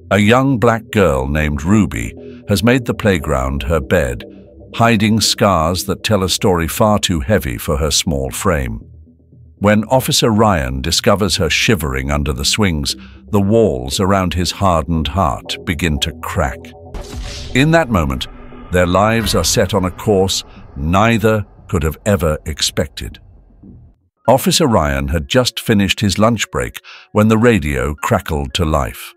A young black girl named Ruby has made the playground her bed, hiding scars that tell a story far too heavy for her small frame. When Officer Ryan discovers her shivering under the swings, the walls around his hardened heart begin to crack. In that moment, their lives are set on a course neither could have ever expected. Officer Ryan had just finished his lunch break when the radio crackled to life.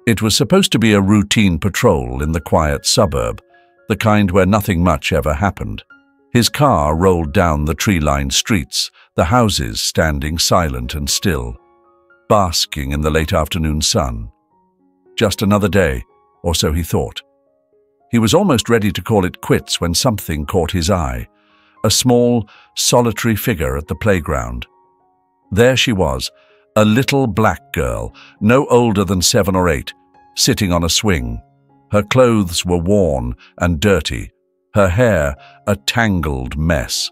It was supposed to be a routine patrol in the quiet suburb, the kind where nothing much ever happened. His car rolled down the tree-lined streets, the houses standing silent and still, basking in the late afternoon sun. Just another day, or so he thought. He was almost ready to call it quits when something caught his eye. A small, solitary figure at the playground. There she was, a little black girl, no older than 7 or 8, sitting on a swing. Her clothes were worn and dirty, her hair a tangled mess.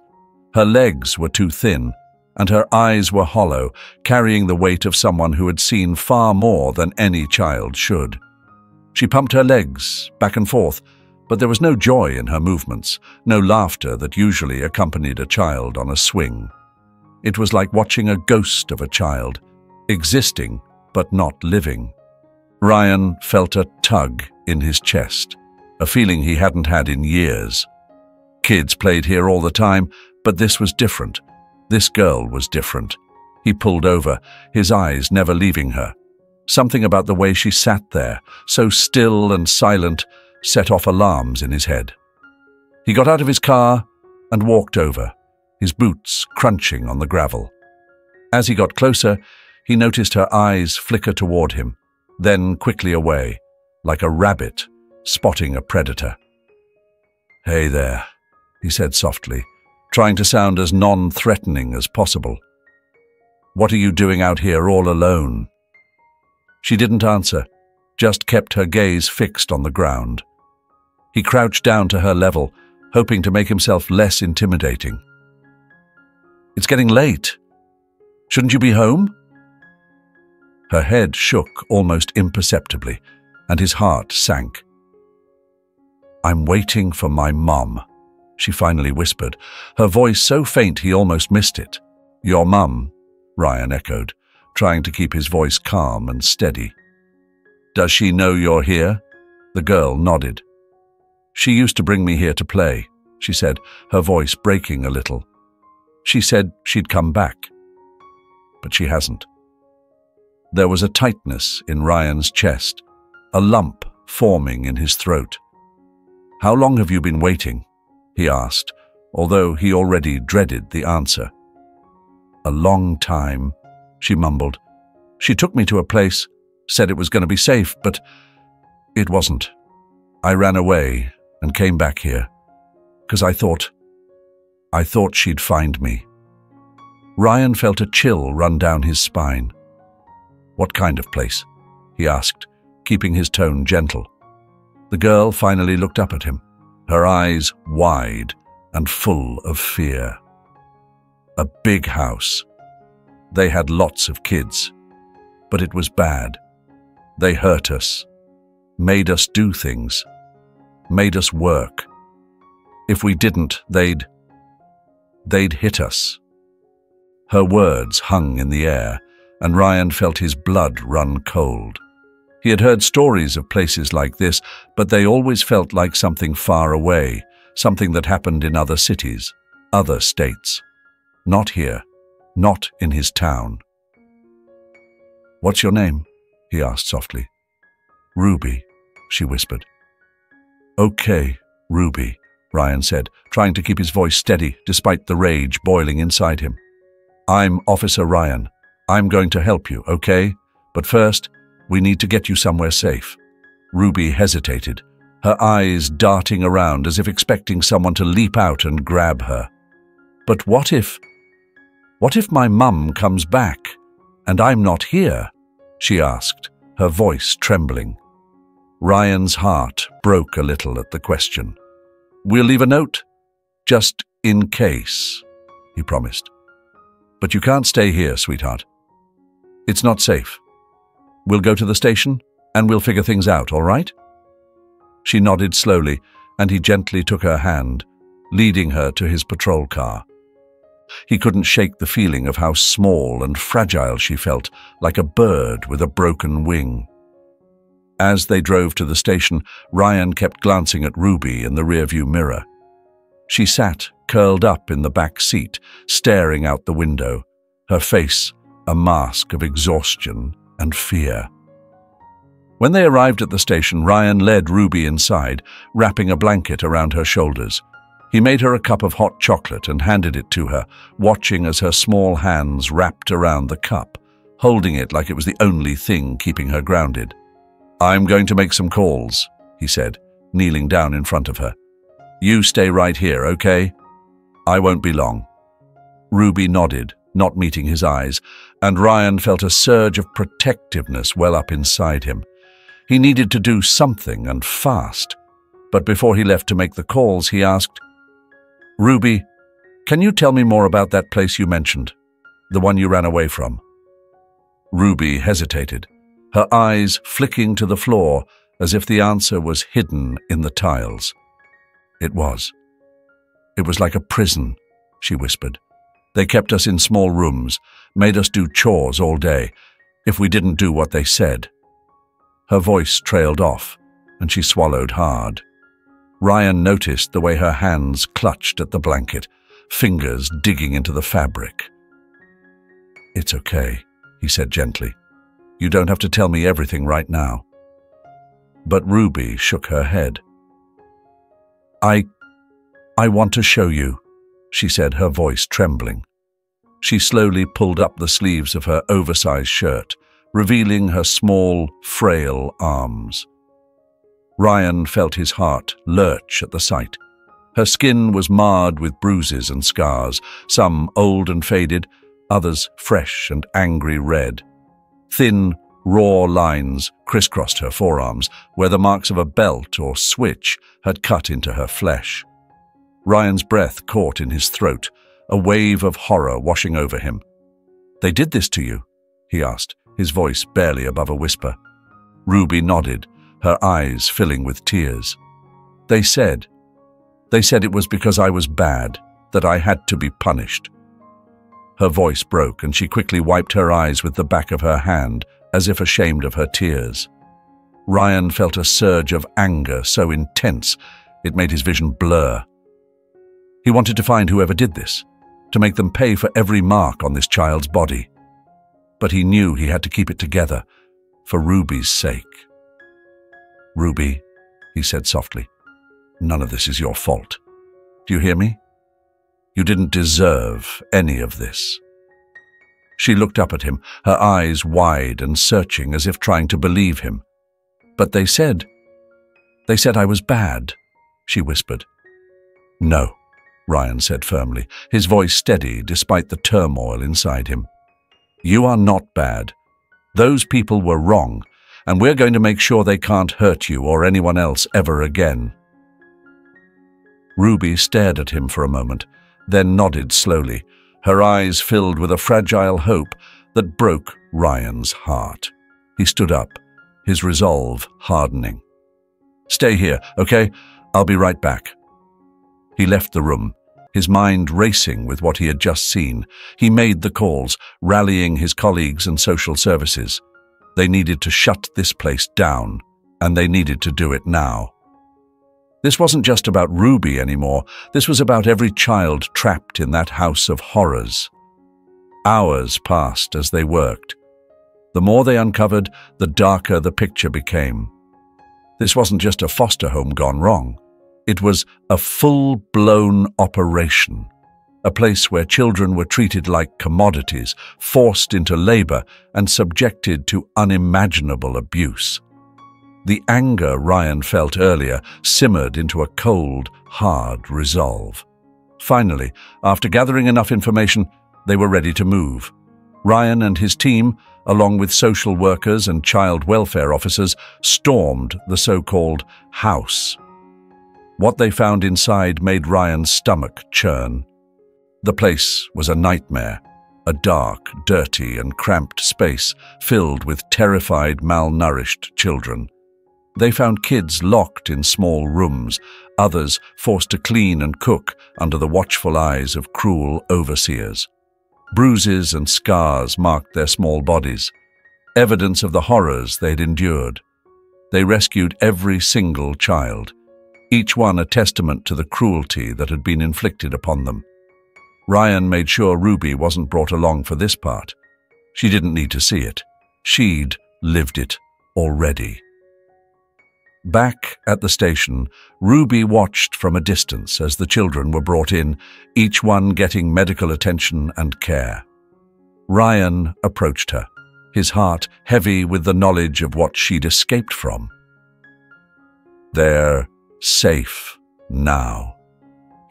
Her legs were too thin, and her eyes were hollow, carrying the weight of someone who had seen far more than any child should. She pumped her legs back and forth, but there was no joy in her movements, no laughter that usually accompanied a child on a swing. It was like watching a ghost of a child, existing but not living. Ryan felt a tug in his chest, a feeling he hadn't had in years. Kids played here all the time, but this was different. This girl was different. He pulled over, his eyes never leaving her. Something about the way she sat there, so still and silent, set off alarms in his head. He got out of his car and walked over, his boots crunching on the gravel. As he got closer, he noticed her eyes flicker toward him, then quickly away, like a rabbit spotting a predator. "Hey there," he said softly, trying to sound as non-threatening as possible. "What are you doing out here all alone?" She didn't answer, just kept her gaze fixed on the ground. He crouched down to her level, hoping to make himself less intimidating. "It's getting late. Shouldn't you be home?" Her head shook almost imperceptibly, and his heart sank. "I'm waiting for my mum," she finally whispered, her voice so faint he almost missed it. "Your mum," Ryan echoed, trying to keep his voice calm and steady. "Does she know you're here?" The girl nodded. "She used to bring me here to play," she said, her voice breaking a little. "She said she'd come back, but she hasn't." There was a tightness in Ryan's chest, a lump forming in his throat. "How long have you been waiting?" he asked, although he already dreaded the answer. "A long time," she mumbled. "She took me to a place, said it was going to be safe, but it wasn't. I ran away and came back here, because I thought she'd find me." Ryan felt a chill run down his spine. "What kind of place?" he asked, keeping his tone gentle. The girl finally looked up at him, her eyes wide and full of fear. "A big house. They had lots of kids, but it was bad. They hurt us, made us do things, made us work. If we didn't, they'd hit us." Her words hung in the air, and Ryan felt his blood run cold. He had heard stories of places like this, but they always felt like something far away, something that happened in other cities, other states. Not here, not in his town. "What's your name?" he asked softly. "Ruby," she whispered. "Okay, Ruby," Ryan said, trying to keep his voice steady despite the rage boiling inside him. "I'm Officer Ryan. I'm going to help you, okay? But first, we need to get you somewhere safe." Ruby hesitated, her eyes darting around as if expecting someone to leap out and grab her. "But what if my mum comes back and I'm not here?" she asked, her voice trembling. Ryan's heart broke a little at the question. "We'll leave a note, just in case," he promised. "But you can't stay here, sweetheart. It's not safe. We'll go to the station, And we'll figure things out, all right?" She nodded slowly, and he gently took her hand, leading her to his patrol car. He couldn't shake the feeling of how small and fragile she felt, like a bird with a broken wing. As they drove to the station, Ryan kept glancing at Ruby in the rearview mirror. She sat, curled up in the back seat, staring out the window, her face a mask of exhaustion and fear. When they arrived at the station, Ryan led Ruby inside, wrapping a blanket around her shoulders. He made her a cup of hot chocolate and handed it to her, watching as her small hands wrapped around the cup, holding it like it was the only thing keeping her grounded. "I'm going to make some calls," he said, kneeling down in front of her. "You stay right here, okay? I won't be long." Ruby nodded, not meeting his eyes, and Ryan felt a surge of protectiveness well up inside him. He needed to do something, and fast. But before he left to make the calls, he asked, "Ruby, can you tell me more about that place you mentioned, the one you ran away from?" Ruby hesitated, her eyes flicking to the floor as if the answer was hidden in the tiles. It was. "It was like a prison," she whispered. "They kept us in small rooms, made us do chores all day, if we didn't do what they said." Her voice trailed off, and she swallowed hard. Ryan noticed the way her hands clutched at the blanket, fingers digging into the fabric. "It's okay," he said gently. "You don't have to tell me everything right now." But Ruby shook her head. I want to show you," she said, her voice trembling. She slowly pulled up the sleeves of her oversized shirt, revealing her small, frail arms. Ryan felt his heart lurch at the sight. Her skin was marred with bruises and scars, some old and faded, others fresh and angry red. Thin, raw lines crisscrossed her forearms, where the marks of a belt or switch had cut into her flesh. Ryan's breath caught in his throat, a wave of horror washing over him. "They did this to you?" he asked, his voice barely above a whisper. Ruby nodded, her eyes filling with tears. They said it was because I was bad, that I had to be punished." Her voice broke, and she quickly wiped her eyes with the back of her hand, as if ashamed of her tears. Ryan felt a surge of anger so intense it made his vision blur. He wanted to find whoever did this, to make them pay for every mark on this child's body. But he knew he had to keep it together, for Ruby's sake. "Ruby," he said softly, "none of this is your fault. Do you hear me? You didn't deserve any of this." She looked up at him, her eyes wide and searching as if trying to believe him. "But they said I was bad," she whispered. "No," Ryan said firmly, his voice steady despite the turmoil inside him. "You are not bad. Those people were wrong, and we're going to make sure they can't hurt you or anyone else ever again." Ruby stared at him for a moment, then nodded slowly, her eyes filled with a fragile hope that broke Ryan's heart. He stood up, his resolve hardening. "Stay here, okay? I'll be right back." He left the room, his mind racing with what he had just seen. He made the calls, rallying his colleagues and social services. They needed to shut this place down, and they needed to do it now. This wasn't just about Ruby anymore. This was about every child trapped in that house of horrors. Hours passed as they worked. The more they uncovered, the darker the picture became. This wasn't just a foster home gone wrong. It was a full-blown operation, a place where children were treated like commodities, forced into labor, and subjected to unimaginable abuse. The anger Ryan felt earlier simmered into a cold, hard resolve. Finally, after gathering enough information, they were ready to move. Ryan and his team, along with social workers and child welfare officers, stormed the so-called house. What they found inside made Ryan's stomach churn. The place was a nightmare. a dark, dirty, and cramped space filled with terrified, malnourished children. They found kids locked in small rooms, others forced to clean and cook under the watchful eyes of cruel overseers. Bruises and scars marked their small bodies, evidence of the horrors they'd endured. They rescued every single child, each one a testament to the cruelty that had been inflicted upon them. Ryan made sure Ruby wasn't brought along for this part. She didn't need to see it. She'd lived it already. Back at the station, Ruby watched from a distance as the children were brought in, each one getting medical attention and care. Ryan approached her, his heart heavy with the knowledge of what she'd escaped from. "They're safe now,"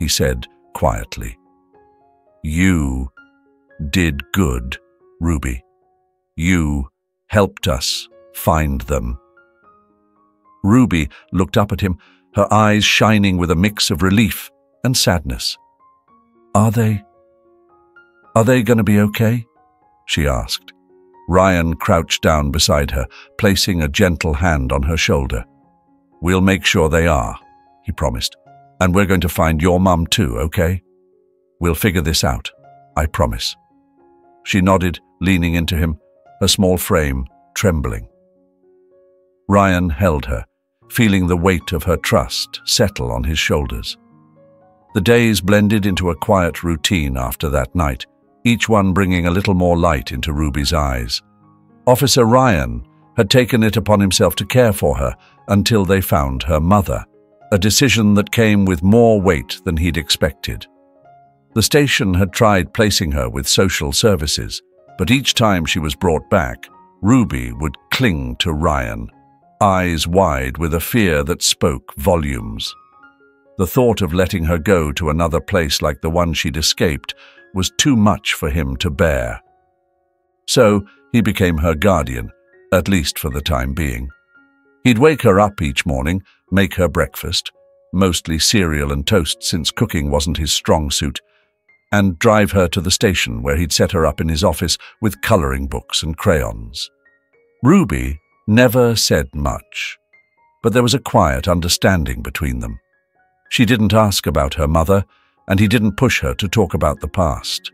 he said quietly. "You did good, Ruby. You helped us find them." Ruby looked up at him, her eyes shining with a mix of relief and sadness. Are they going to be okay?" she asked. Ryan crouched down beside her, placing a gentle hand on her shoulder. "We'll make sure they are," he promised. "And we're going to find your mum too, okay? We'll figure this out, I promise." She nodded, leaning into him, her small frame trembling. Ryan held her, feeling the weight of her trust settle on his shoulders. The days blended into a quiet routine after that night, each one bringing a little more light into Ruby's eyes. Officer Ryan had taken it upon himself to care for her until they found her mother, a decision that came with more weight than he'd expected. The station had tried placing her with social services, but each time she was brought back, Ruby would cling to Ryan, eyes wide with a fear that spoke volumes. The thought of letting her go to another place like the one she'd escaped was too much for him to bear. So he became her guardian, at least for the time being. He'd wake her up each morning, make her breakfast, mostly cereal and toast since cooking wasn't his strong suit, and drive her to the station where he'd set her up in his office with coloring books and crayons. Ruby never said much, but there was a quiet understanding between them. She didn't ask about her mother, and he didn't push her to talk about the past.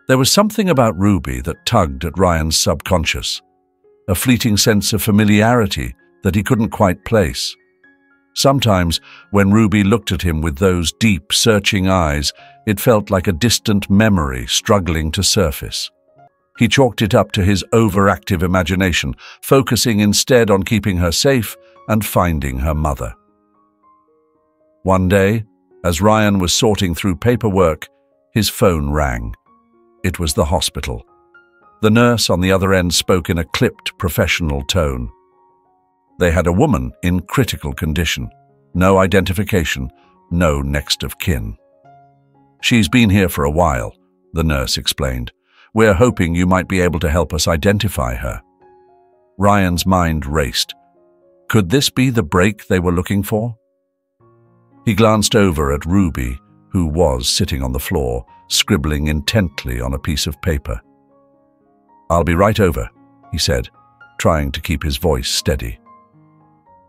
There was something about Ruby that tugged at Ryan's subconscious, a fleeting sense of familiarity that he couldn't quite place. Sometimes, when Ruby looked at him with those deep, searching eyes, it felt like a distant memory struggling to surface. He chalked it up to his overactive imagination, focusing instead on keeping her safe and finding her mother. One day, as Ryan was sorting through paperwork, his phone rang. It was the hospital. The nurse on the other end spoke in a clipped, professional tone. They had a woman in critical condition. No identification, no next of kin. "She's been here for a while," the nurse explained. "We're hoping you might be able to help us identify her." Ryan's mind raced. Could this be the break they were looking for? He glanced over at Ruby, who was sitting on the floor, scribbling intently on a piece of paper. "I'll be right over," he said, trying to keep his voice steady.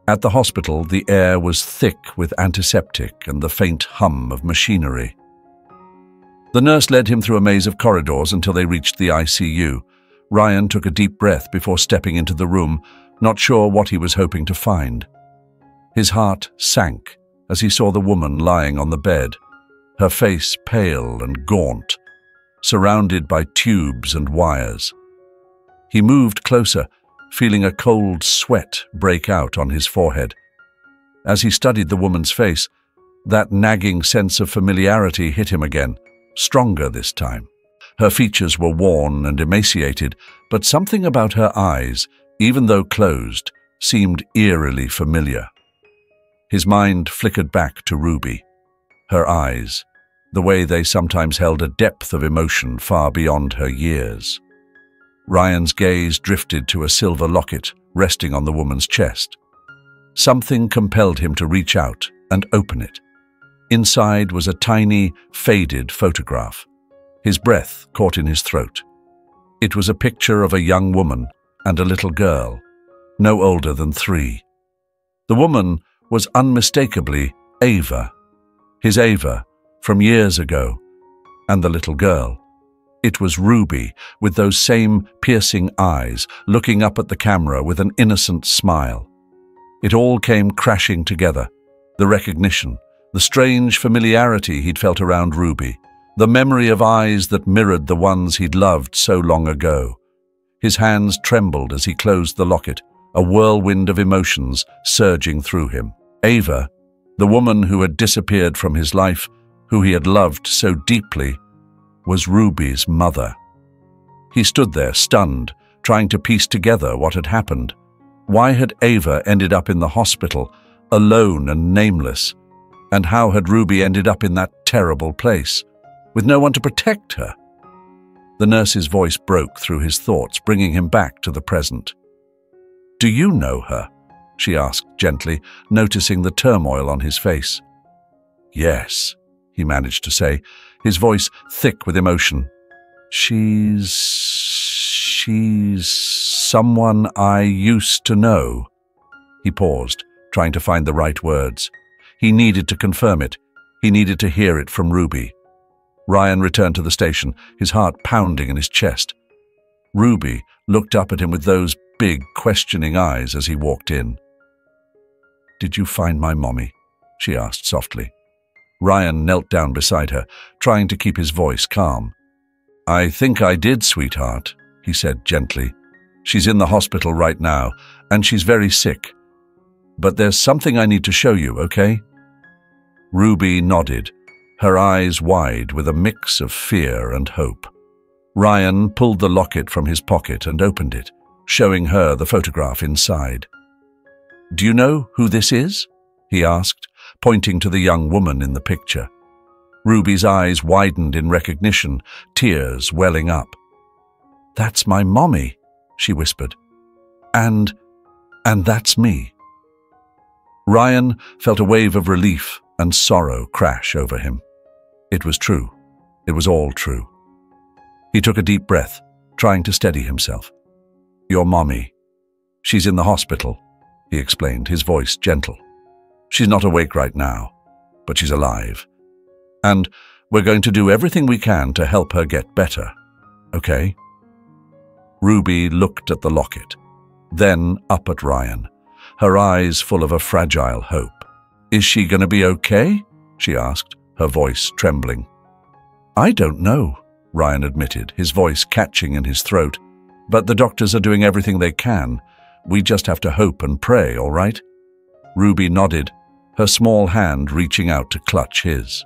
At the hospital, the air was thick with antiseptic and the faint hum of machinery. The nurse led him through a maze of corridors until they reached the ICU. Ryan took a deep breath before stepping into the room, not sure what he was hoping to find. His heart sank as he saw the woman lying on the bed, her face pale and gaunt, surrounded by tubes and wires. He moved closer, feeling a cold sweat break out on his forehead. As he studied the woman's face, that nagging sense of familiarity hit him again, stronger this time. Her features were worn and emaciated, but something about her eyes, even though closed, seemed eerily familiar. His mind flickered back to Ruby. Her eyes, the way they sometimes held a depth of emotion far beyond her years. Ryan's gaze drifted to a silver locket resting on the woman's chest. Something compelled him to reach out and open it. Inside was a tiny, faded photograph. His breath caught in his throat. It was a picture of a young woman and a little girl, no older than 3. The woman was unmistakably Ava, his Ava from years ago, and the little girl. It was Ruby, with those same piercing eyes, looking up at the camera with an innocent smile. It all came crashing together. The recognition, the strange familiarity he'd felt around Ruby, the memory of eyes that mirrored the ones he'd loved so long ago. His hands trembled as he closed the locket, a whirlwind of emotions surging through him. Ava, the woman who had disappeared from his life, who he had loved so deeply, was Ruby's mother. He stood there, stunned, trying to piece together what had happened. Why had Ava ended up in the hospital, alone and nameless? And how had Ruby ended up in that terrible place, with no one to protect her? The nurse's voice broke through his thoughts, bringing him back to the present. "Do you know her?" she asked gently, noticing the turmoil on his face. "Yes," he managed to say, his voice thick with emotion. She's someone I used to know." He paused, trying to find the right words. He needed to confirm it. He needed to hear it from Ruby. Ryan returned to the station, his heart pounding in his chest. Ruby looked up at him with those big, questioning eyes as he walked in. "Did you find my mommy?" she asked softly. Ryan knelt down beside her, trying to keep his voice calm. "I think I did, sweetheart," he said gently. "She's in the hospital right now, and she's very sick. But there's something I need to show you, okay?" Ruby nodded, her eyes wide with a mix of fear and hope. Ryan pulled the locket from his pocket and opened it, showing her the photograph inside. "Do you know who this is?" he asked, pointing to the young woman in the picture. Ruby's eyes widened in recognition, tears welling up. "That's my mommy," she whispered. And that's me." Ryan felt a wave of relief and sorrow crash over him. It was true. It was all true. He took a deep breath, trying to steady himself. "Your mommy. She's in the hospital," he explained, his voice gentle. "She's not awake right now, but she's alive. And we're going to do everything we can to help her get better. Okay?" Ruby looked at the locket, then up at Ryan, her eyes full of a fragile hope. "Is she going to be okay?" she asked, her voice trembling. "I don't know," Ryan admitted, his voice catching in his throat. "But the doctors are doing everything they can. We just have to hope and pray, all right?" Ruby nodded, her small hand reaching out to clutch his.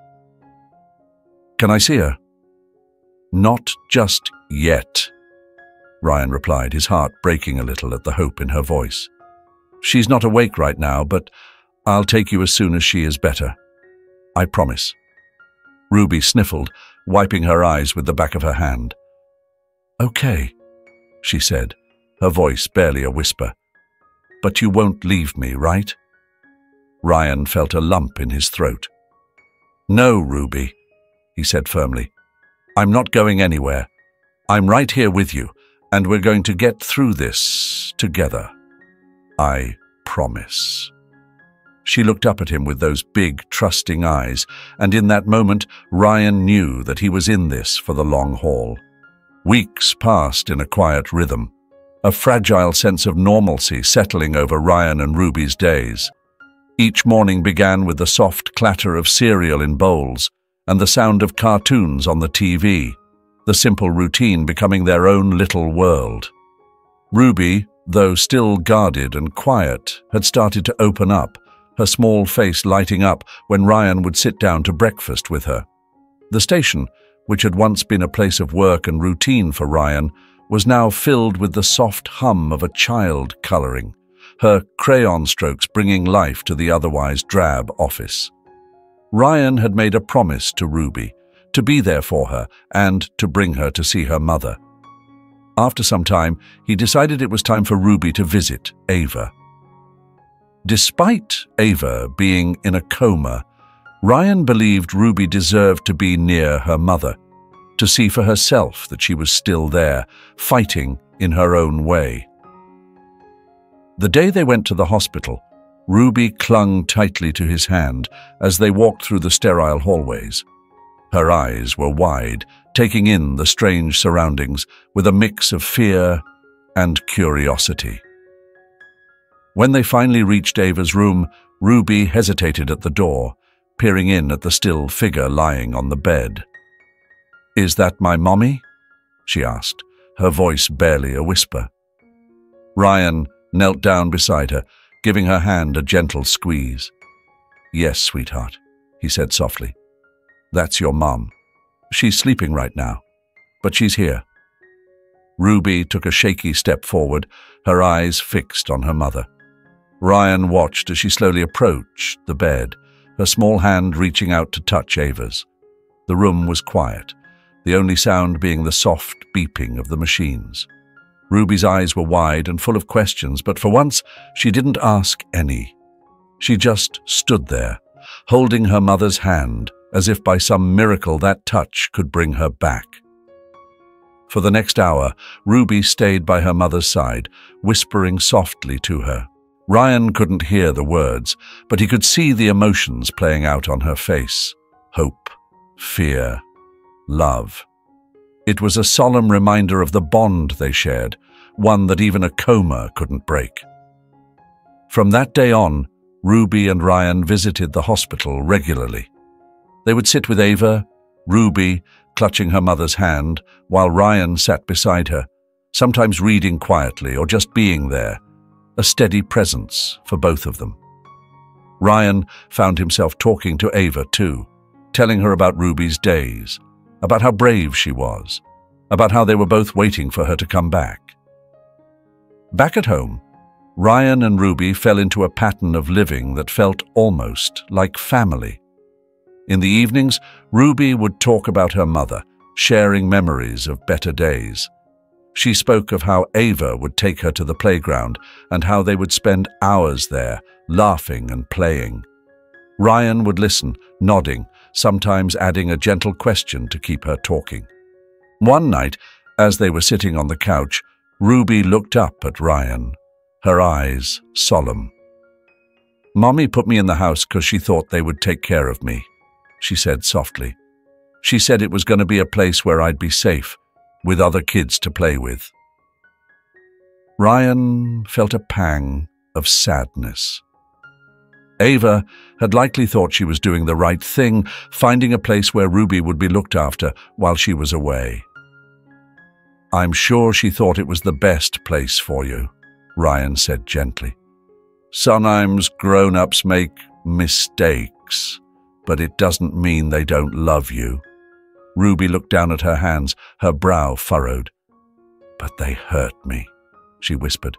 "Can I see her?" "Not just yet," Ryan replied, his heart breaking a little at the hope in her voice. "She's not awake right now, but I'll take you as soon as she is better. I promise." Ruby sniffled, wiping her eyes with the back of her hand. "Okay," she said, her voice barely a whisper. "But you won't leave me, right?" Ryan felt a lump in his throat. "No, Ruby," he said firmly. "I'm not going anywhere. I'm right here with you, and we're going to get through this together. I promise." She looked up at him with those big, trusting eyes, and in that moment, Ryan knew that he was in this for the long haul. Weeks passed in a quiet rhythm, a fragile sense of normalcy settling over Ryan and Ruby's days. Each morning began with the soft clatter of cereal in bowls and the sound of cartoons on the TV, the simple routine becoming their own little world. Ruby, though still guarded and quiet, had started to open up, her small face lighting up when Ryan would sit down to breakfast with her. The station, which had once been a place of work and routine for Ryan, was now filled with the soft hum of a child coloring, her crayon strokes bringing life to the otherwise drab office. Ryan had made a promise to Ruby, to be there for her and to bring her to see her mother. After some time, he decided it was time for Ruby to visit Ava. Despite Ava being in a coma, Ryan believed Ruby deserved to be near her mother, to see for herself that she was still there, fighting in her own way. The day they went to the hospital, Ruby clung tightly to his hand as they walked through the sterile hallways. Her eyes were wide, taking in the strange surroundings with a mix of fear and curiosity. When they finally reached Ava's room, Ruby hesitated at the door, peering in at the still figure lying on the bed. "Is that my mommy?" she asked, her voice barely a whisper. Ryan knelt down beside her, giving her hand a gentle squeeze. "Yes, sweetheart," he said softly. "That's your mom. She's sleeping right now, but she's here." Ruby took a shaky step forward, her eyes fixed on her mother. Ryan watched as she slowly approached the bed, her small hand reaching out to touch Ava's. The room was quiet, the only sound being the soft beeping of the machines. Ruby's eyes were wide and full of questions, but for once she didn't ask any. She just stood there, holding her mother's hand, as if by some miracle that touch could bring her back. For the next hour, Ruby stayed by her mother's side, whispering softly to her. Ryan couldn't hear the words, but he could see the emotions playing out on her face. Hope, fear, love. It was a solemn reminder of the bond they shared, one that even a coma couldn't break. From that day on, Ruby and Ryan visited the hospital regularly. They would sit with Ava, Ruby clutching her mother's hand, while Ryan sat beside her, sometimes reading quietly or just being there, a steady presence for both of them. Ryan found himself talking to Ava too, telling her about Ruby's days, about how brave she was, about how they were both waiting for her to come back. Back at home, Ryan and Ruby fell into a pattern of living that felt almost like family. In the evenings, Ruby would talk about her mother, sharing memories of better days. She spoke of how Ava would take her to the playground and how they would spend hours there, laughing and playing. Ryan would listen, nodding, sometimes adding a gentle question to keep her talking. One night, as they were sitting on the couch, Ruby looked up at Ryan, her eyes solemn. "Mommy put me in the house because she thought they would take care of me," she said softly. "She said it was going to be a place where I'd be safe, with other kids to play with." Ryan felt a pang of sadness. Ava had likely thought she was doing the right thing, finding a place where Ruby would be looked after while she was away. "I'm sure she thought it was the best place for you," Ryan said gently. "Sometimes grown-ups make mistakes, but it doesn't mean they don't love you." Ruby looked down at her hands, her brow furrowed. "But they hurt me," she whispered.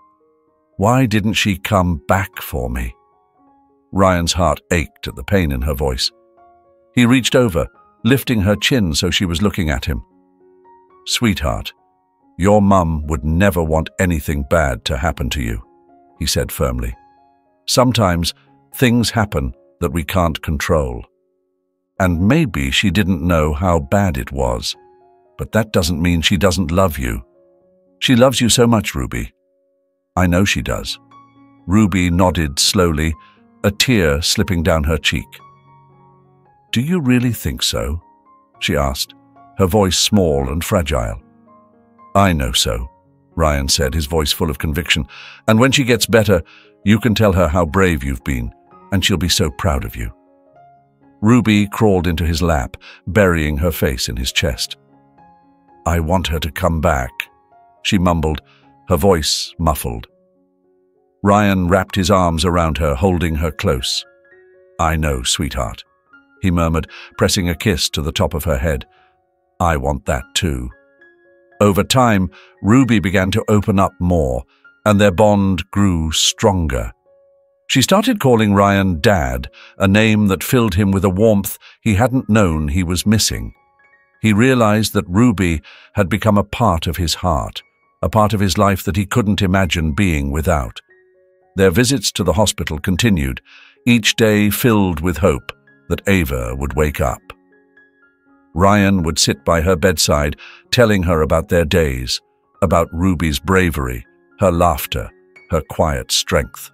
"Why didn't she come back for me?" Ryan's heart ached at the pain in her voice. He reached over, lifting her chin so she was looking at him. "Sweetheart, your mum would never want anything bad to happen to you," he said firmly. "Sometimes things happen that we can't control. And maybe she didn't know how bad it was, but that doesn't mean she doesn't love you. She loves you so much, Ruby. I know she does." Ruby nodded slowly, a tear slipping down her cheek. "Do you really think so?" she asked, her voice small and fragile. "I know so," Ryan said, his voice full of conviction. "And when she gets better, you can tell her how brave you've been, and she'll be so proud of you." Ruby crawled into his lap, burying her face in his chest. "I want her to come back," she mumbled, her voice muffled. Ryan wrapped his arms around her, holding her close. "I know, sweetheart," he murmured, pressing a kiss to the top of her head. "I want that too." Over time, Ruby began to open up more, and their bond grew stronger. She started calling Ryan Dad, a name that filled him with a warmth he hadn't known he was missing. He realized that Ruby had become a part of his heart, a part of his life that he couldn't imagine being without. Their visits to the hospital continued, each day filled with hope that Ava would wake up. Ryan would sit by her bedside, telling her about their days, about Ruby's bravery, her laughter, her quiet strength.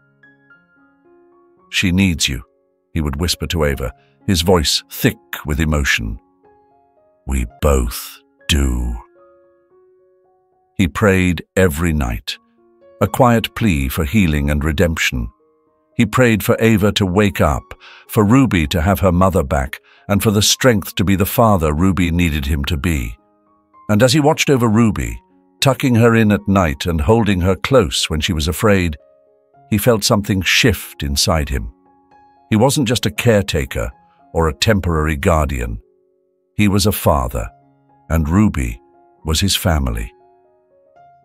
"She needs you," he would whisper to Ava, his voice thick with emotion. "We both do." He prayed every night, a quiet plea for healing and redemption. He prayed for Ava to wake up, for Ruby to have her mother back, and for the strength to be the father Ruby needed him to be. And as he watched over Ruby, tucking her in at night and holding her close when she was afraid, he felt something shift inside him. He wasn't just a caretaker or a temporary guardian. He was a father, and Ruby was his family.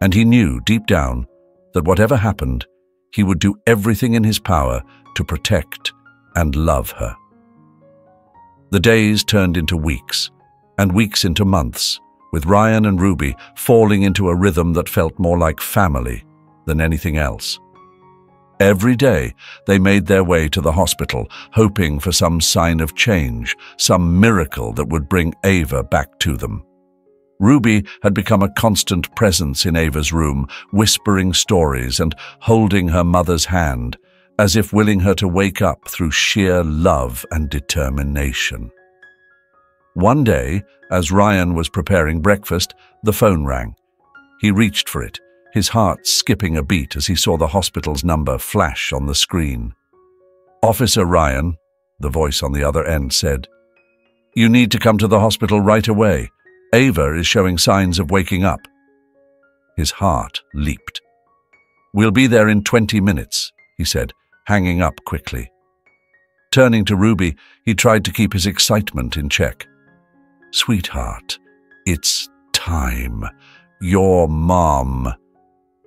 And he knew deep down that whatever happened, he would do everything in his power to protect and love her. The days turned into weeks, and weeks into months, with Ryan and Ruby falling into a rhythm that felt more like family than anything else. Every day, they made their way to the hospital, hoping for some sign of change, some miracle that would bring Ava back to them. Ruby had become a constant presence in Ava's room, whispering stories and holding her mother's hand, as if willing her to wake up through sheer love and determination. One day, as Ryan was preparing breakfast, the phone rang. He reached for it, his heart skipping a beat as he saw the hospital's number flash on the screen. "Officer Ryan," the voice on the other end said, "you need to come to the hospital right away. Ava is showing signs of waking up." His heart leaped. "We'll be there in 20 minutes, he said, hanging up quickly. Turning to Ruby, he tried to keep his excitement in check. "Sweetheart, it's time. Your mom.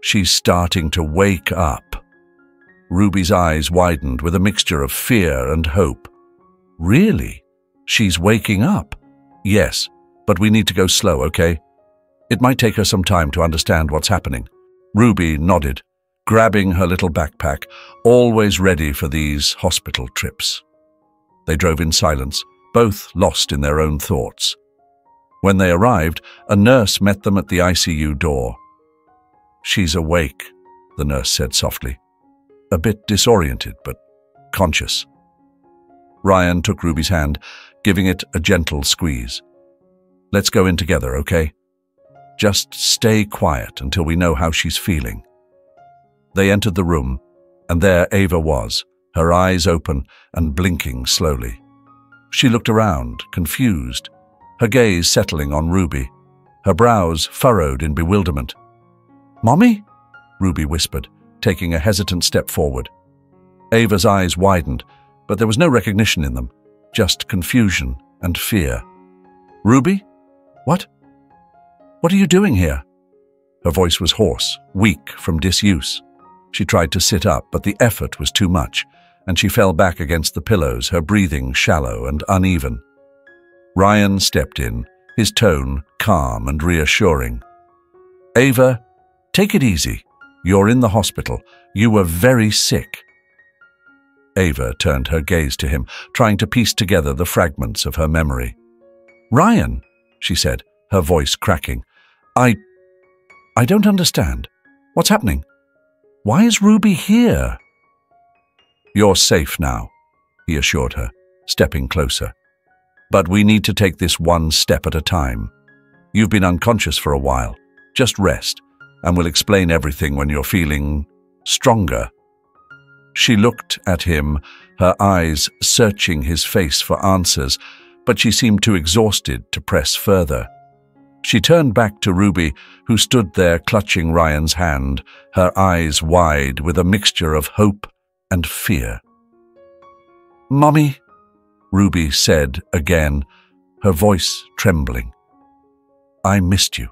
She's starting to wake up." Ruby's eyes widened with a mixture of fear and hope. "Really? She's waking up?" "Yes, but we need to go slow, okay? It might take her some time to understand what's happening." Ruby nodded, grabbing her little backpack, always ready for these hospital trips. They drove in silence, both lost in their own thoughts. When they arrived, a nurse met them at the ICU door. "She's awake," the nurse said softly, a bit disoriented but conscious. Ryan took Ruby's hand, giving it a gentle squeeze. "Let's go in together, okay? Just stay quiet until we know how she's feeling." They entered the room, and there Ava was, her eyes open and blinking slowly. She looked around, confused, her gaze settling on Ruby, her brows furrowed in bewilderment. "Mommy?" Ruby whispered, taking a hesitant step forward. Ava's eyes widened, but there was no recognition in them, just confusion and fear. "Ruby? What? What are you doing here?" Her voice was hoarse, weak from disuse. She tried to sit up, but the effort was too much, and she fell back against the pillows, her breathing shallow and uneven. Ryan stepped in, his tone calm and reassuring. "Ava, take it easy. You're in the hospital. You were very sick." Ava turned her gaze to him, trying to piece together the fragments of her memory. "Ryan," she said, her voice cracking, I don't understand. What's happening? Why is Ruby here?" "You're safe now," he assured her, stepping closer. "But we need to take this one step at a time. You've been unconscious for a while. Just rest, and we'll explain everything when you're feeling stronger." She looked at him, her eyes searching his face for answers, but she seemed too exhausted to press further. She turned back to Ruby, who stood there clutching Ryan's hand, her eyes wide with a mixture of hope and fear. "Mommy," Ruby said again, her voice trembling. "I missed you."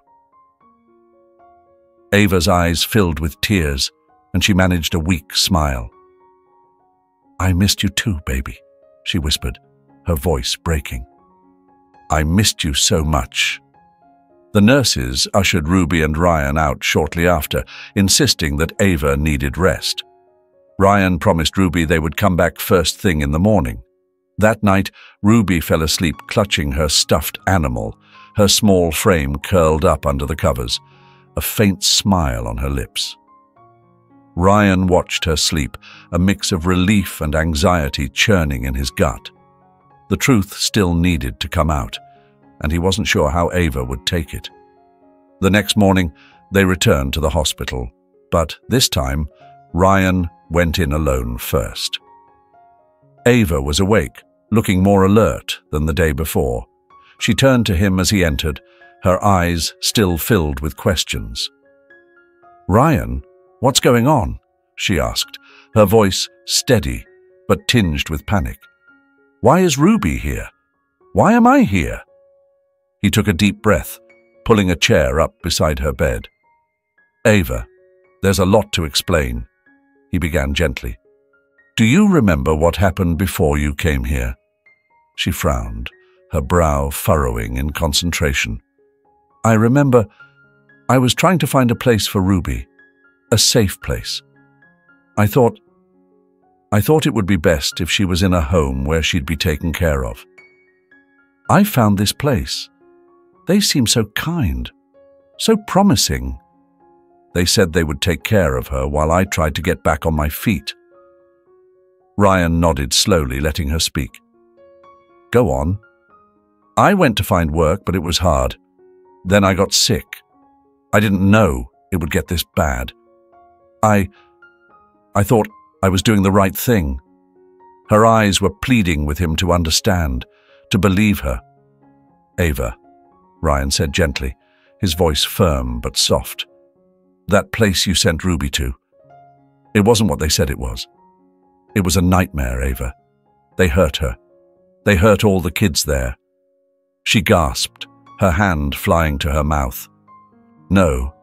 Ava's eyes filled with tears, and she managed a weak smile. "I missed you too, baby," she whispered, her voice breaking. "I missed you so much." The nurses ushered Ruby and Ryan out shortly after, insisting that Ava needed rest. Ryan promised Ruby they would come back first thing in the morning. That night, Ruby fell asleep clutching her stuffed animal, her small frame curled up under the covers, a faint smile on her lips. Ryan watched her sleep, a mix of relief and anxiety churning in his gut. The truth still needed to come out, and he wasn't sure how Ava would take it. The next morning, they returned to the hospital, but this time, Ryan went in alone first. Ava was awake, looking more alert than the day before. She turned to him as he entered, her eyes still filled with questions. "Ryan, what's going on?" she asked, her voice steady but tinged with panic. "Why is Ruby here? Why am I here?" He took a deep breath, pulling a chair up beside her bed. "Ava, there's a lot to explain," he began gently. "Do you remember what happened before you came here?" She frowned, her brow furrowing in concentration. "I remember I was trying to find a place for Ruby, a safe place. I thought it would be best if she was in a home where she'd be taken care of. I found this place. They seemed so kind, so promising. They said they would take care of her while I tried to get back on my feet." Ryan nodded slowly, letting her speak. "Go on." "I went to find work, but it was hard. Then I got sick. I didn't know it would get this bad. I thought I was doing the right thing." Her eyes were pleading with him to understand, to believe her. "Ava," Ryan said gently, his voice firm but soft. "That place you sent Ruby to, it wasn't what they said it was. It was a nightmare, Ava. They hurt her. They hurt all the kids there." She gasped, her hand flying to her mouth. No,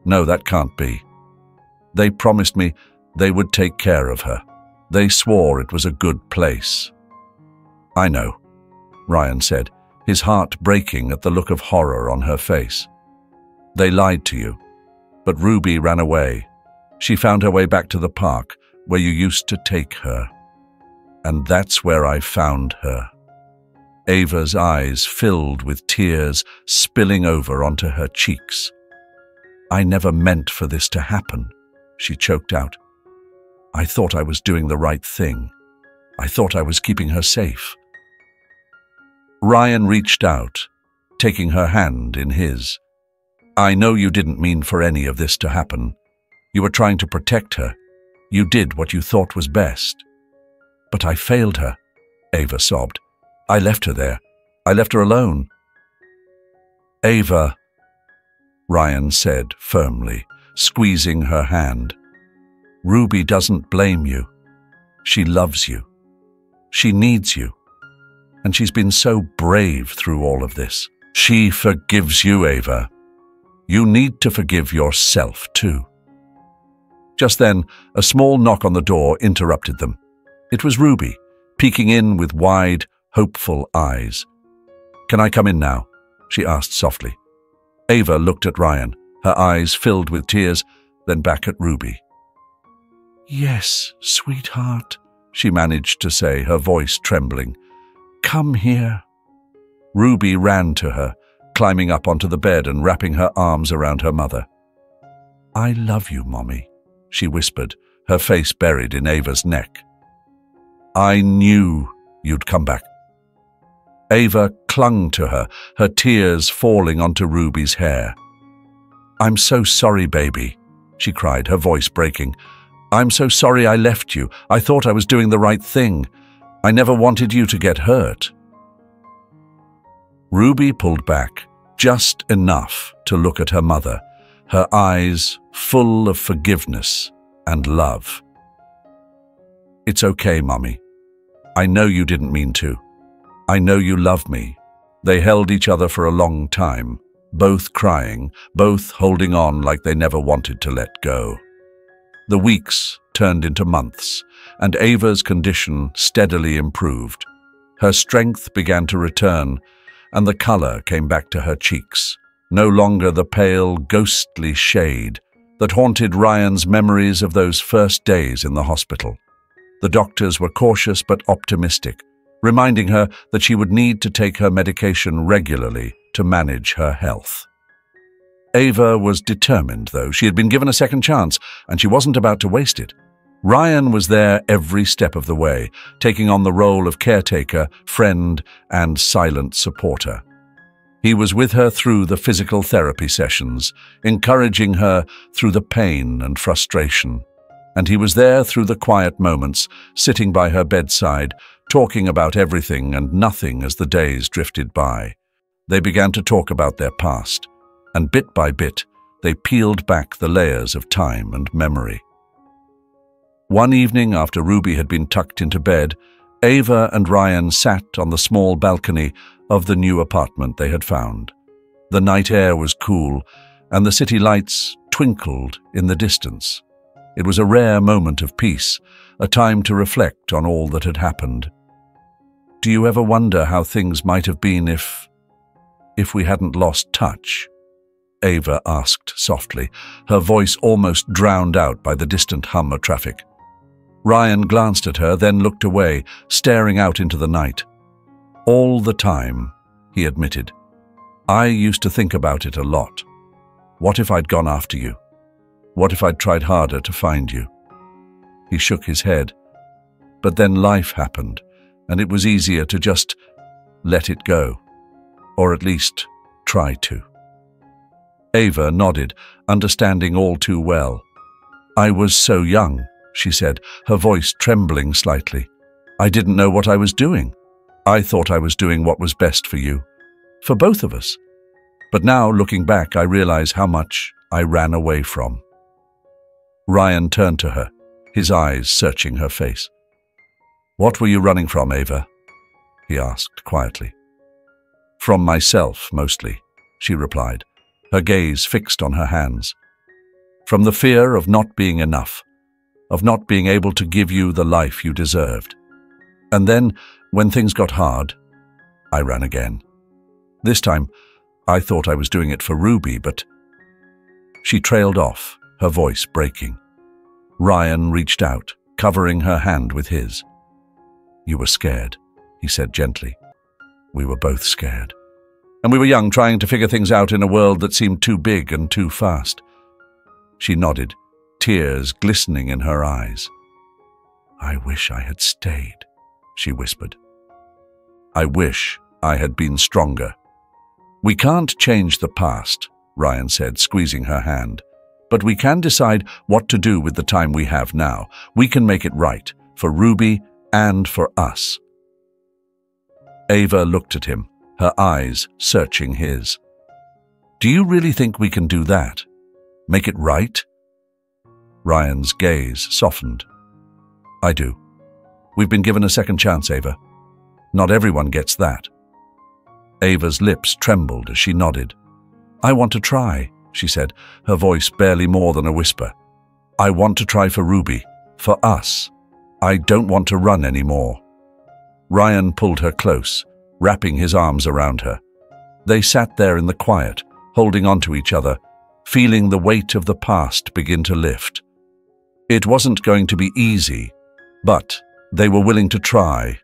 that can't be. They promised me they would take care of her. They swore it was a good place." "I know," Ryan said, his heart breaking at the look of horror on her face. "They lied to you, but Ruby ran away. She found her way back to the park where you used to take her. And that's where I found her." Ava's eyes filled with tears spilling over onto her cheeks. "I never meant for this to happen," she choked out. "I thought I was doing the right thing. I thought I was keeping her safe." Ryan reached out, taking her hand in his. "I know you didn't mean for any of this to happen. You were trying to protect her. You did what you thought was best." "But I failed her," Ava sobbed. "I left her there. I left her alone." "Ava," Ryan said firmly, squeezing her hand. "Ruby doesn't blame you. She loves you. She needs you. And she's been so brave through all of this. She forgives you, Ava. You need to forgive yourself too." Just then, a small knock on the door interrupted them. It was Ruby, peeking in with wide, hopeful eyes. "Can I come in now?" she asked softly. Ava looked at Ryan, her eyes filled with tears, then back at Ruby. "Yes, sweetheart," she managed to say, her voice trembling. "Come here." Ruby ran to her, climbing up onto the bed and wrapping her arms around her mother. "I love you, Mommy," she whispered, her face buried in Ava's neck. "I knew you'd come back." Ava clung to her, her tears falling onto Ruby's hair. "I'm so sorry, baby," she cried, her voice breaking. "I'm so sorry I left you. I thought I was doing the right thing. I never wanted you to get hurt." Ruby pulled back, just enough to look at her mother, her eyes full of forgiveness and love. "It's okay, Mommy. I know you didn't mean to. I know you love me." They held each other for a long time, both crying, both holding on like they never wanted to let go. The weeks turned into months, and Ava's condition steadily improved. Her strength began to return, and the color came back to her cheeks, no longer the pale, ghostly shade that haunted Ryan's memories of those first days in the hospital. The doctors were cautious but optimistic, reminding her that she would need to take her medication regularly to manage her health. Ava was determined, though. She had been given a second chance, and she wasn't about to waste it. Ryan was there every step of the way, taking on the role of caretaker, friend, and silent supporter. He was with her through the physical therapy sessions, encouraging her through the pain and frustration. And he was there through the quiet moments, sitting by her bedside, talking about everything and nothing as the days drifted by. They began to talk about their past, and bit by bit, they peeled back the layers of time and memory. One evening after Ruby had been tucked into bed, Ava and Ryan sat on the small balcony of the new apartment they had found. The night air was cool, and the city lights twinkled in the distance. It was a rare moment of peace, a time to reflect on all that had happened. Do you ever wonder how things might have been if we hadn't lost touch? Ava asked softly, her voice almost drowned out by the distant hum of traffic. Ryan glanced at her, then looked away, staring out into the night. All the time, he admitted. I used to think about it a lot. What if I'd gone after you? What if I'd tried harder to find you? He shook his head. But then life happened, and it was easier to just let it go. Or at least try to. Ava nodded, understanding all too well. I was so young, she said, her voice trembling slightly. I didn't know what I was doing. I thought I was doing what was best for you, for both of us. But now, looking back, I realize how much I ran away from. Ryan turned to her, his eyes searching her face. What were you running from, Ava? He asked quietly. From myself, mostly, she replied, her gaze fixed on her hands. From the fear of not being enough, of not being able to give you the life you deserved. And then, when things got hard, I ran again. This time, I thought I was doing it for Ruby, but... She trailed off, her voice breaking. Ryan reached out, covering her hand with his. You were scared, he said gently. We were both scared. And we were young, trying to figure things out in a world that seemed too big and too fast. She nodded, tears glistening in her eyes. I wish I had stayed, she whispered. I wish I had been stronger. We can't change the past, Ryan said, squeezing her hand. But we can decide what to do with the time we have now. We can make it right, for Ruby and for us. Ava looked at him, her eyes searching his. Do you really think we can do that? Make it right? Ryan's gaze softened. I do. We've been given a second chance, Ava. Not everyone gets that. Ava's lips trembled as she nodded. I want to try, she said, her voice barely more than a whisper. I want to try for Ruby, for us. I don't want to run anymore. Ryan pulled her close, wrapping his arms around her. They sat there in the quiet, holding onto each other, feeling the weight of the past begin to lift. It wasn't going to be easy, but they were willing to try,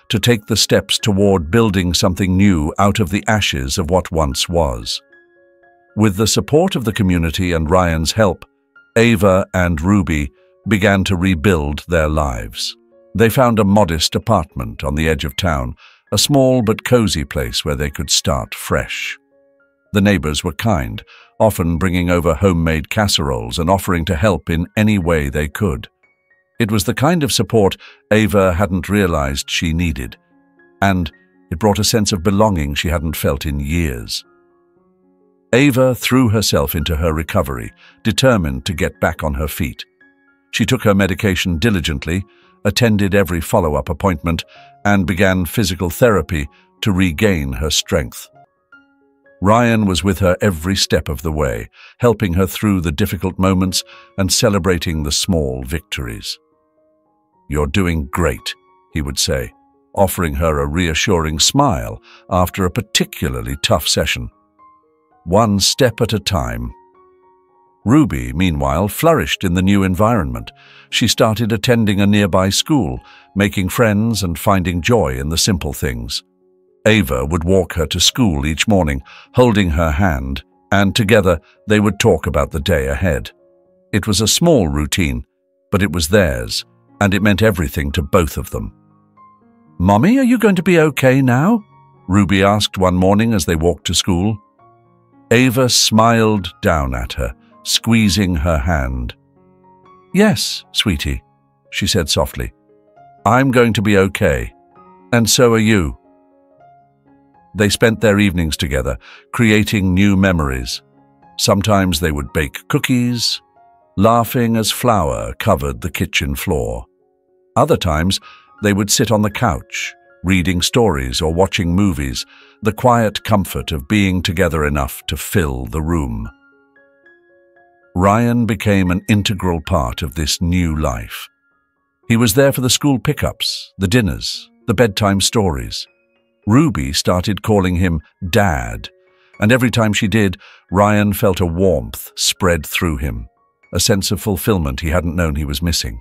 to take the steps toward building something new out of the ashes of what once was. With the support of the community and Ryan's help, Ava and Ruby began to rebuild their lives. They found a modest apartment on the edge of town, a small but cozy place where they could start fresh. The neighbors were kind, often bringing over homemade casseroles and offering to help in any way they could. It was the kind of support Ava hadn't realized she needed, and it brought a sense of belonging she hadn't felt in years. Ava threw herself into her recovery, determined to get back on her feet. She took her medication diligently, attended every follow-up appointment, and began physical therapy to regain her strength. Ryan was with her every step of the way, helping her through the difficult moments and celebrating the small victories. You're doing great, he would say, offering her a reassuring smile after a particularly tough session. One step at a time. Ruby, meanwhile, flourished in the new environment. She started attending a nearby school, making friends and finding joy in the simple things. Ava would walk her to school each morning, holding her hand, and together they would talk about the day ahead. It was a small routine, but it was theirs, and it meant everything to both of them. "Mommy, are you going to be okay now?" Ruby asked one morning as they walked to school. Ava smiled down at her, squeezing her hand. "Yes, sweetie," she said softly. "I'm going to be okay, and so are you." They spent their evenings together, creating new memories. Sometimes they would bake cookies, laughing as flour covered the kitchen floor. Other times, they would sit on the couch, reading stories or watching movies, the quiet comfort of being together enough to fill the room. Ryan became an integral part of this new life. He was there for the school pickups, the dinners, the bedtime stories. Ruby started calling him Dad, and every time she did, Ryan felt a warmth spread through him, a sense of fulfillment he hadn't known he was missing.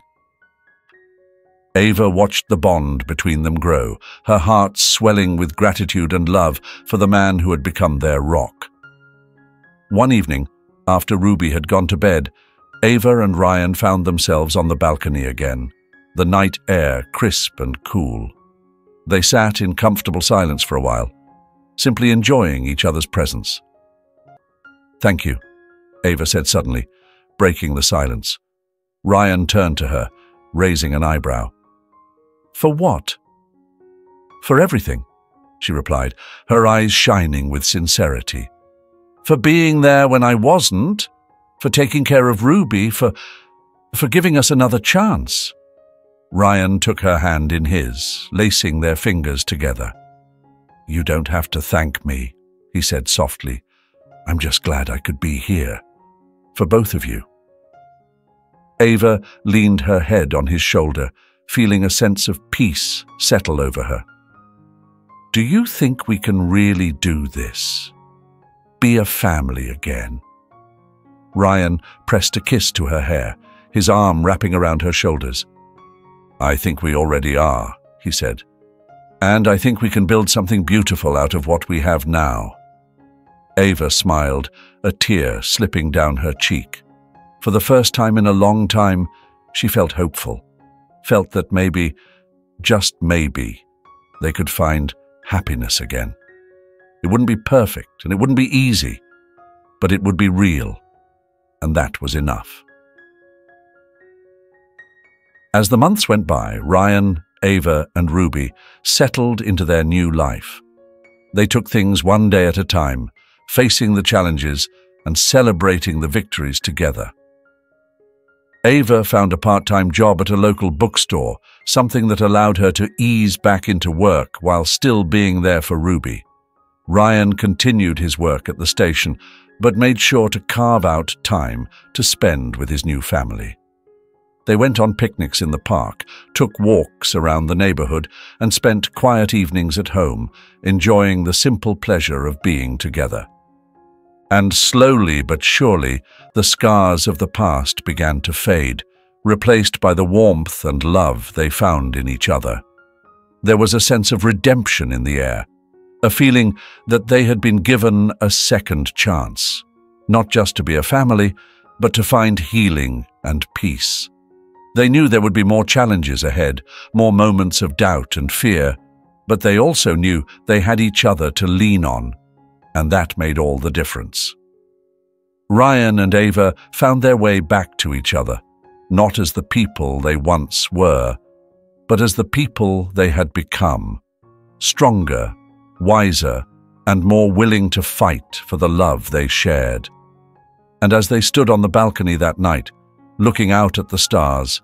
Ava watched the bond between them grow, her heart swelling with gratitude and love for the man who had become their rock. One evening, after Ruby had gone to bed, Ava and Ryan found themselves on the balcony again, the night air crisp and cool. They sat in comfortable silence for a while, simply enjoying each other's presence. "Thank you," Ava said suddenly, breaking the silence. Ryan turned to her, raising an eyebrow. "For what?" "For everything," she replied, her eyes shining with sincerity. "For being there when I wasn't, for taking care of Ruby, for giving us another chance." Ryan took her hand in his, lacing their fingers together. "You don't have to thank me," he said softly. "I'm just glad I could be here. For both of you." Ava leaned her head on his shoulder, feeling a sense of peace settle over her. "Do you think we can really do this? Be a family again?" Ryan pressed a kiss to her hair, his arm wrapping around her shoulders. "I think we already are," he said. "And I think we can build something beautiful out of what we have now." Ava smiled, a tear slipping down her cheek. For the first time in a long time, she felt hopeful, felt that maybe, just maybe, they could find happiness again. It wouldn't be perfect and it wouldn't be easy, but it would be real, and that was enough. As the months went by, Ryan, Ava, and Ruby settled into their new life. They took things one day at a time, facing the challenges and celebrating the victories together. Ava found a part-time job at a local bookstore, something that allowed her to ease back into work while still being there for Ruby. Ryan continued his work at the station, but made sure to carve out time to spend with his new family. They went on picnics in the park, took walks around the neighborhood, and spent quiet evenings at home, enjoying the simple pleasure of being together. And slowly but surely, the scars of the past began to fade, replaced by the warmth and love they found in each other. There was a sense of redemption in the air, a feeling that they had been given a second chance, not just to be a family, but to find healing and peace. They knew there would be more challenges ahead, more moments of doubt and fear, but they also knew they had each other to lean on, and that made all the difference. Ryan and Ava found their way back to each other, not as the people they once were, but as the people they had become, stronger, wiser, and more willing to fight for the love they shared. And as they stood on the balcony that night, looking out at the stars,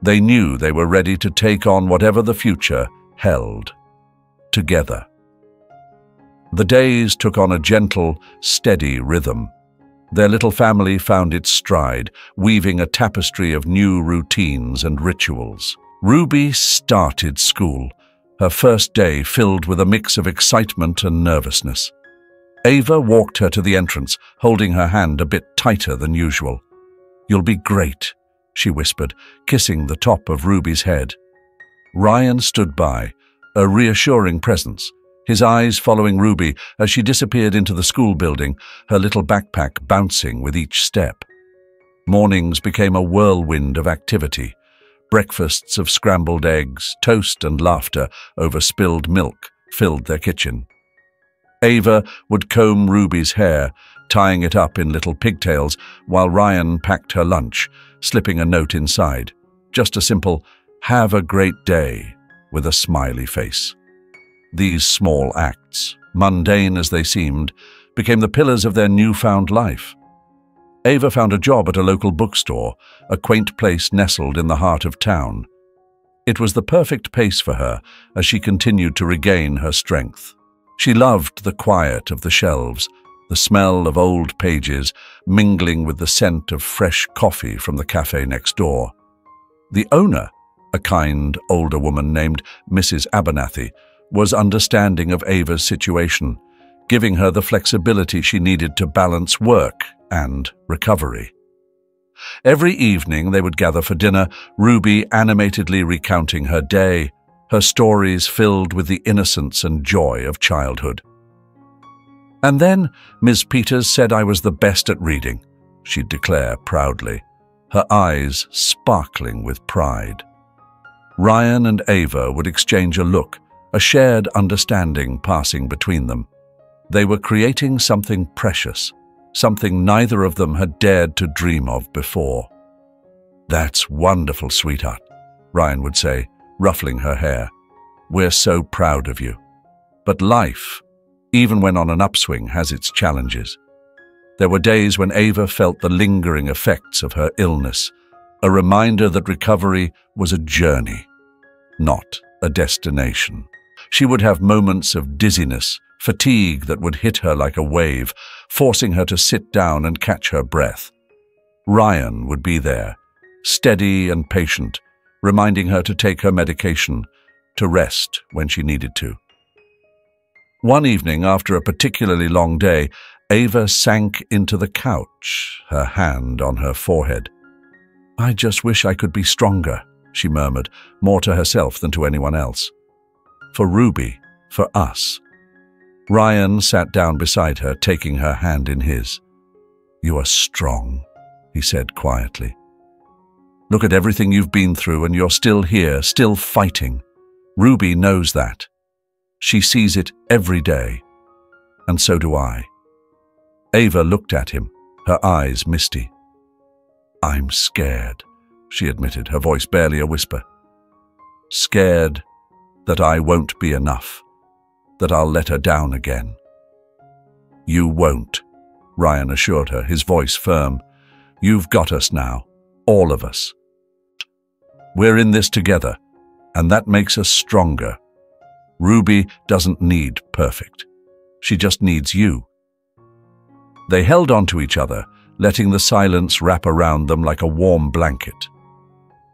they knew they were ready to take on whatever the future held, together. The days took on a gentle, steady rhythm. Their little family found its stride, weaving a tapestry of new routines and rituals. Ruby started school, her first day filled with a mix of excitement and nervousness. Ava walked her to the entrance, holding her hand a bit tighter than usual. You'll be great, she whispered, kissing the top of Ruby's head. Ryan stood by, a reassuring presence, his eyes following Ruby as she disappeared into the school building, her little backpack bouncing with each step. Mornings became a whirlwind of activity. Breakfasts of scrambled eggs, toast and laughter over spilled milk filled their kitchen. Ava would comb Ruby's hair, tying it up in little pigtails, while Ryan packed her lunch, slipping a note inside. Just a simple, "Have a great day," with a smiley face. These small acts, mundane as they seemed, became the pillars of their newfound life. Ava found a job at a local bookstore, a quaint place nestled in the heart of town. It was the perfect pace for her as she continued to regain her strength. She loved the quiet of the shelves, the smell of old pages mingling with the scent of fresh coffee from the cafe next door. The owner, a kind older woman named Mrs. Abernathy, was understanding of Ava's situation, giving her the flexibility she needed to balance work and recovery. Every evening they would gather for dinner, Ruby animatedly recounting her day, her stories filled with the innocence and joy of childhood. "And then Ms. Peters said I was the best at reading," she'd declare proudly, her eyes sparkling with pride. Ryan and Ava would exchange a look, a shared understanding passing between them. They were creating something precious, something neither of them had dared to dream of before. "That's wonderful, sweetheart," Ryan would say, ruffling her hair. "We're so proud of you." But life, even when on an upswing, has its challenges. There were days when Ava felt the lingering effects of her illness, a reminder that recovery was a journey, not a destination. She would have moments of dizziness, fatigue that would hit her like a wave, forcing her to sit down and catch her breath. Ryan would be there, steady and patient, reminding her to take her medication, to rest when she needed to. One evening, after a particularly long day, Ava sank into the couch, her hand on her forehead. "I just wish I could be stronger," she murmured, more to herself than to anyone else. "For Ruby, for us." Ryan sat down beside her, taking her hand in his. "You are strong," he said quietly. "Look at everything you've been through and you're still here, still fighting. Ruby knows that. She sees it every day. And so do I." Ava looked at him, her eyes misty. "I'm scared," she admitted, her voice barely a whisper. "Scared that I won't be enough, that I'll let her down again." "You won't," Ryan assured her, his voice firm. "You've got us now, all of us. We're in this together, and that makes us stronger. Ruby doesn't need perfect. She just needs you." They held on to each other, letting the silence wrap around them like a warm blanket.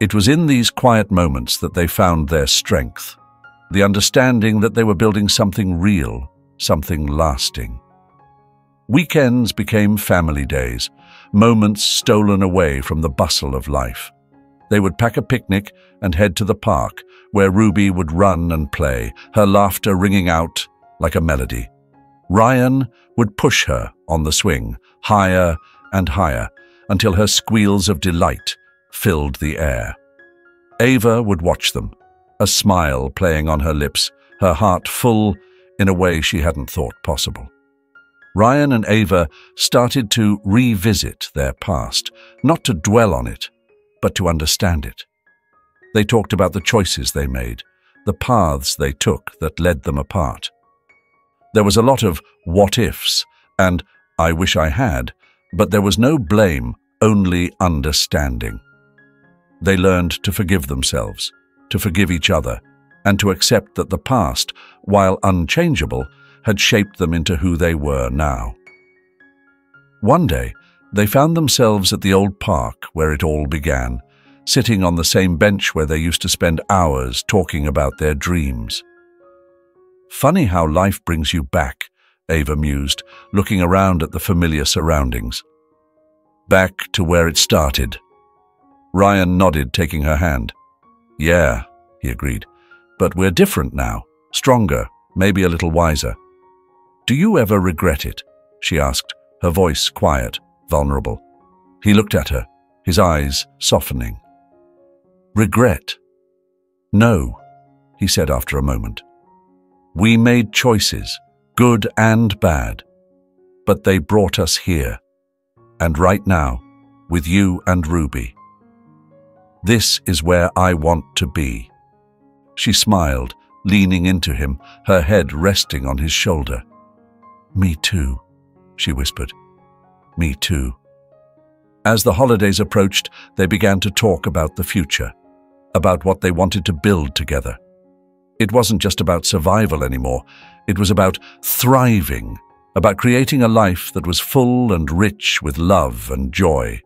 It was in these quiet moments that they found their strength, the understanding that they were building something real, something lasting. Weekends became family days, moments stolen away from the bustle of life. They would pack a picnic and head to the park, where Ruby would run and play, her laughter ringing out like a melody. Ryan would push her on the swing, higher and higher, until her squeals of delight filled the air. Ava would watch them, a smile playing on her lips, her heart full in a way she hadn't thought possible. Ryan and Ava started to revisit their past, not to dwell on it, but to understand it. They talked about the choices they made, the paths they took that led them apart. There was a lot of what-ifs and "I wish I had," but there was no blame, only understanding. They learned to forgive themselves, to forgive each other, and to accept that the past, while unchangeable, had shaped them into who they were now. One day, they found themselves at the old park where it all began, sitting on the same bench where they used to spend hours talking about their dreams. "Funny how life brings you back," Ava mused, looking around at the familiar surroundings. Back to where it started. Ryan nodded, taking her hand. Yeah, he agreed. But we're different now. Stronger, maybe a little wiser. Do you ever regret it? She asked, her voice quiet, vulnerable. He looked at her, his eyes softening. Regret? No, he said after a moment. We made choices, good and bad, but they brought us here. And right now, with you and Ruby. This is where I want to be. She smiled, leaning into him, her head resting on his shoulder. Me too, she whispered. Me too. As the holidays approached, they began to talk about the future, about what they wanted to build together. It wasn't just about survival anymore. It was about thriving, about creating a life that was full and rich with love and joy.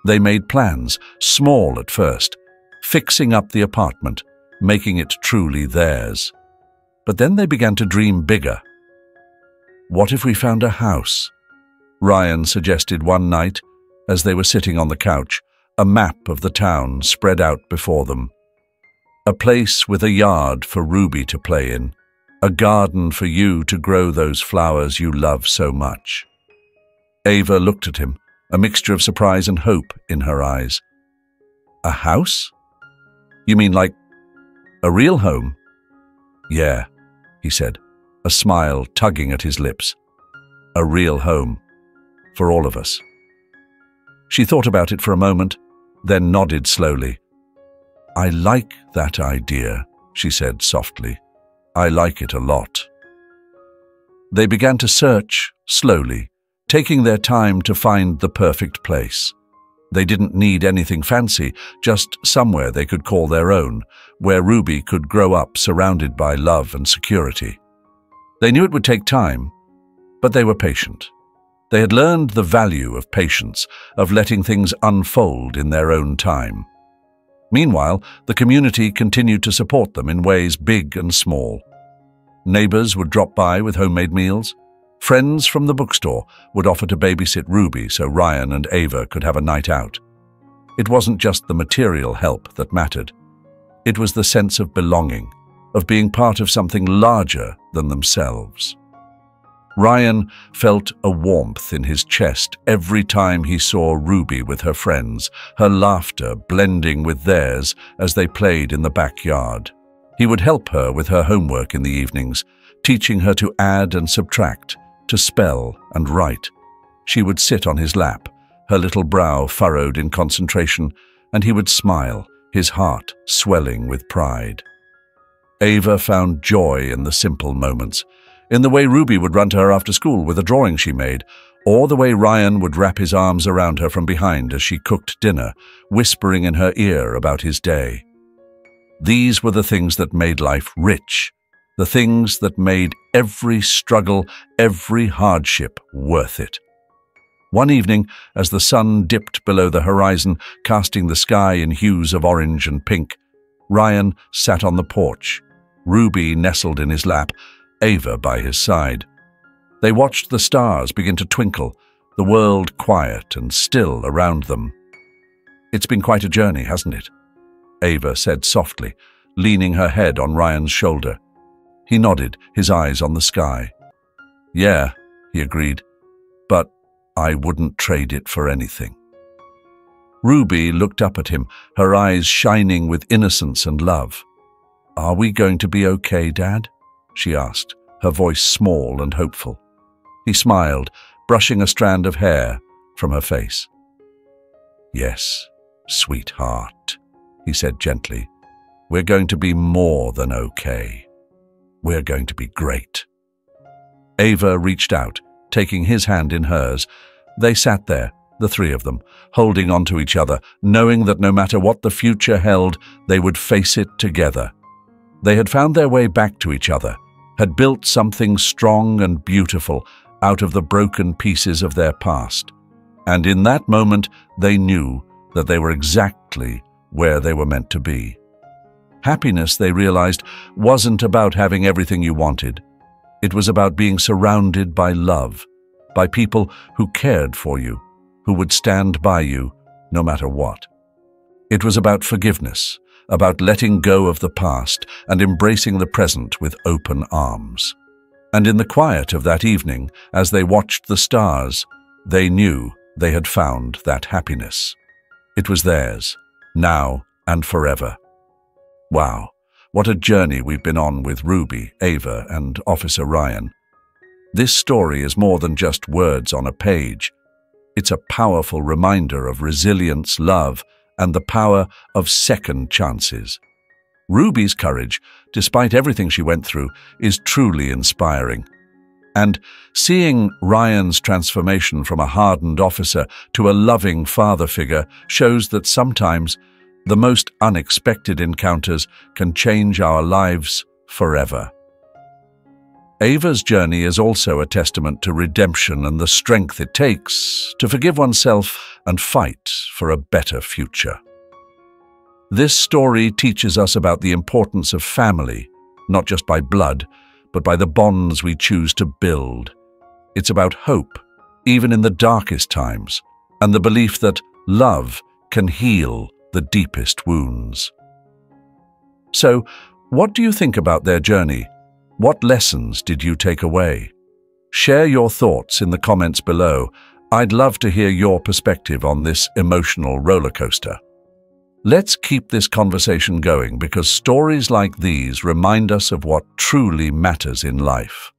They made plans, small at first, fixing up the apartment, making it truly theirs. But then they began to dream bigger. What if we found a house? Ryan suggested one night, as they were sitting on the couch, a map of the town spread out before them. A place with a yard for Ruby to play in, a garden for you to grow those flowers you love so much. Ava looked at him, a mixture of surprise and hope in her eyes. A house? You mean like a real home? Yeah, he said, a smile tugging at his lips. A real home. For all of us. She thought about it for a moment, then nodded slowly. I like that idea, she said softly. I like it a lot. They began to search, slowly, taking their time to find the perfect place. They didn't need anything fancy, just somewhere they could call their own, where Ruby could grow up surrounded by love and security. They knew it would take time, but they were patient. They had learned the value of patience, of letting things unfold in their own time. Meanwhile, the community continued to support them in ways big and small. Neighbors would drop by with homemade meals. Friends from the bookstore would offer to babysit Ruby so Ryan and Ava could have a night out. It wasn't just the material help that mattered. It was the sense of belonging, of being part of something larger than themselves. Ryan felt a warmth in his chest every time he saw Ruby with her friends, her laughter blending with theirs as they played in the backyard. He would help her with her homework in the evenings, teaching her to add and subtract, to spell and write. She would sit on his lap, her little brow furrowed in concentration, and he would smile, his heart swelling with pride. Ava found joy in the simple moments, in the way Ruby would run to her after school with a drawing she made, or the way Ryan would wrap his arms around her from behind as she cooked dinner, whispering in her ear about his day. These were the things that made life rich, the things that made every struggle, every hardship worth it. One evening, as the sun dipped below the horizon, casting the sky in hues of orange and pink, Ryan sat on the porch, Ruby nestled in his lap, Ava by his side. They watched the stars begin to twinkle, the world quiet and still around them. It's been quite a journey, hasn't it? Ava said softly, leaning her head on Ryan's shoulder. He nodded, his eyes on the sky. Yeah, he agreed, but I wouldn't trade it for anything. Ruby looked up at him, her eyes shining with innocence and love. Are we going to be okay, Dad? She asked, her voice small and hopeful. He smiled, brushing a strand of hair from her face. Yes, sweetheart, he said gently. We're going to be more than okay. We're going to be great. Ava reached out, taking his hand in hers. They sat there, the three of them, holding on to each other, knowing that no matter what the future held, they would face it together. They had found their way back to each other, had built something strong and beautiful out of the broken pieces of their past. And in that moment, they knew that they were exactly where they were meant to be. Happiness, they realized, wasn't about having everything you wanted. It was about being surrounded by love, by people who cared for you, who would stand by you no matter what. It was about forgiveness, about letting go of the past and embracing the present with open arms. And in the quiet of that evening, as they watched the stars, they knew they had found that happiness. It was theirs, now and forever. Wow, what a journey we've been on with Ruby, Ava, and Officer Ryan. This story is more than just words on a page. It's a powerful reminder of resilience, love, and the power of second chances. Ruby's courage, despite everything she went through, is truly inspiring. And seeing Ryan's transformation from a hardened officer to a loving father figure shows that sometimes the most unexpected encounters can change our lives forever. Ava's journey is also a testament to redemption and the strength it takes to forgive oneself and fight for a better future. This story teaches us about the importance of family, not just by blood, but by the bonds we choose to build. It's about hope, even in the darkest times, and the belief that love can heal the deepest wounds. So, what do you think about their journey? What lessons did you take away? Share your thoughts in the comments below. I'd love to hear your perspective on this emotional roller coaster. Let's keep this conversation going because stories like these remind us of what truly matters in life.